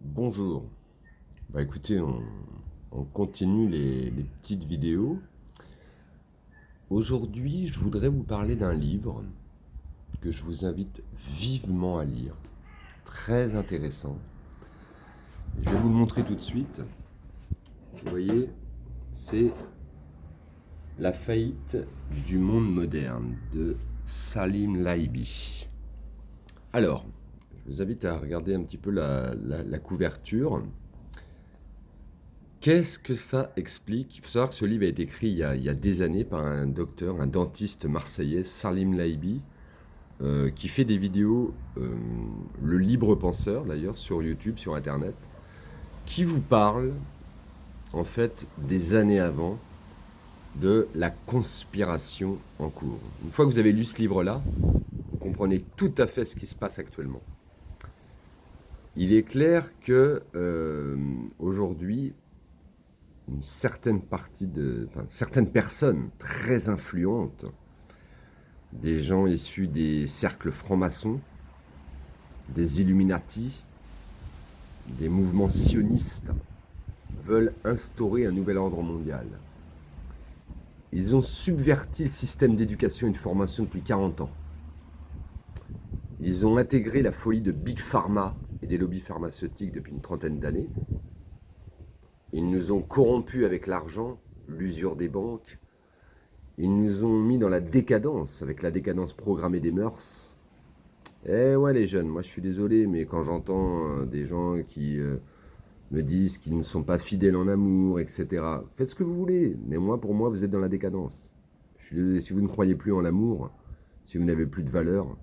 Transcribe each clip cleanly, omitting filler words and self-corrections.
Bonjour. Écoutez, on continue les petites vidéos. Aujourd'hui, je voudrais vous parler d'un livre que je vous invite vivement à lire. Très intéressant. Je vais vous le montrer tout de suite. Vous voyez, c'est La faillite du monde moderne de Salim Laibi. Alors, je vous invite à regarder un petit peu la couverture. Qu'est-ce que ça explique? Il faut savoir que ce livre a été écrit il y a des années par un docteur, un dentiste marseillais, Salim Laibi, qui fait des vidéos, le libre penseur d'ailleurs, sur YouTube, sur Internet, qui vous parle en fait des années avant de la conspiration en cours. Une fois que vous avez lu ce livre-là, vous comprenez tout à fait ce qui se passe actuellement. Il est clair que aujourd'hui, certaines personnes très influentes, des gens issus des cercles francs-maçons, des Illuminati, des mouvements sionistes, veulent instaurer un nouvel ordre mondial. Ils ont subverti le système d'éducation et de formation depuis 40 ans. Ils ont intégré la folie de Big Pharma et des lobbies pharmaceutiques depuis une trentaine d'années. Ils nous ont corrompus avec l'argent, l'usure des banques. Ils nous ont mis dans la décadence, avec la décadence programmée des mœurs. Eh ouais les jeunes, moi je suis désolé, mais quand j'entends des gens qui me disent qu'ils ne sont pas fidèles en amour, etc. Faites ce que vous voulez, mais moi pour moi vous êtes dans la décadence. Je suis désolé, si vous ne croyez plus en l'amour, si vous n'avez plus de valeur,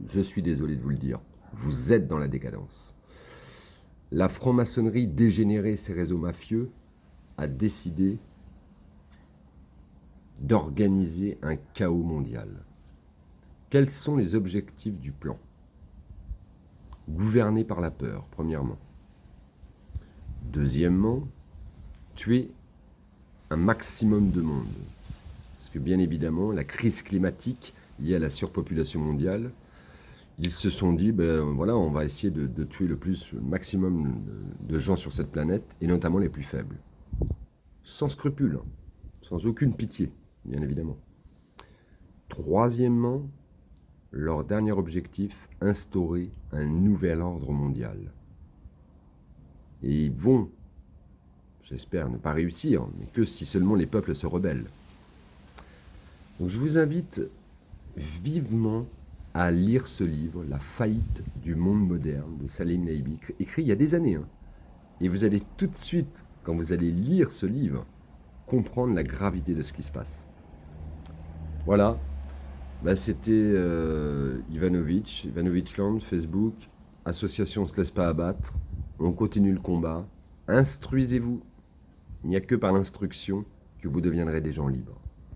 je suis désolé de vous le dire, vous êtes dans la décadence. La franc-maçonnerie dégénérée, ces réseaux mafieux, a décidé d'organiser un chaos mondial. Quels sont les objectifs du plan? Gouverner par la peur, premièrement. Deuxièmement, tuer un maximum de monde. Parce que bien évidemment, la crise climatique liée à la surpopulation mondiale, ils se sont dit, voilà, on va essayer de tuer le maximum de gens sur cette planète, et notamment les plus faibles. Sans scrupule, sans aucune pitié, bien évidemment. Troisièmement, leur dernier objectif, instaurer un nouvel ordre mondial. Et ils vont, j'espère, ne pas réussir, mais que si seulement les peuples se rebellent. Donc je vous invite vivement à lire ce livre, La faillite du monde moderne, de Salim Laibi, écrit il y a des années. Et vous allez tout de suite, quand vous allez lire ce livre, comprendre la gravité de ce qui se passe. Voilà, c'était Ivanovitchland, Facebook, association On ne se laisse pas abattre, on continue le combat, instruisez-vous, il n'y a que par l'instruction que vous deviendrez des gens libres.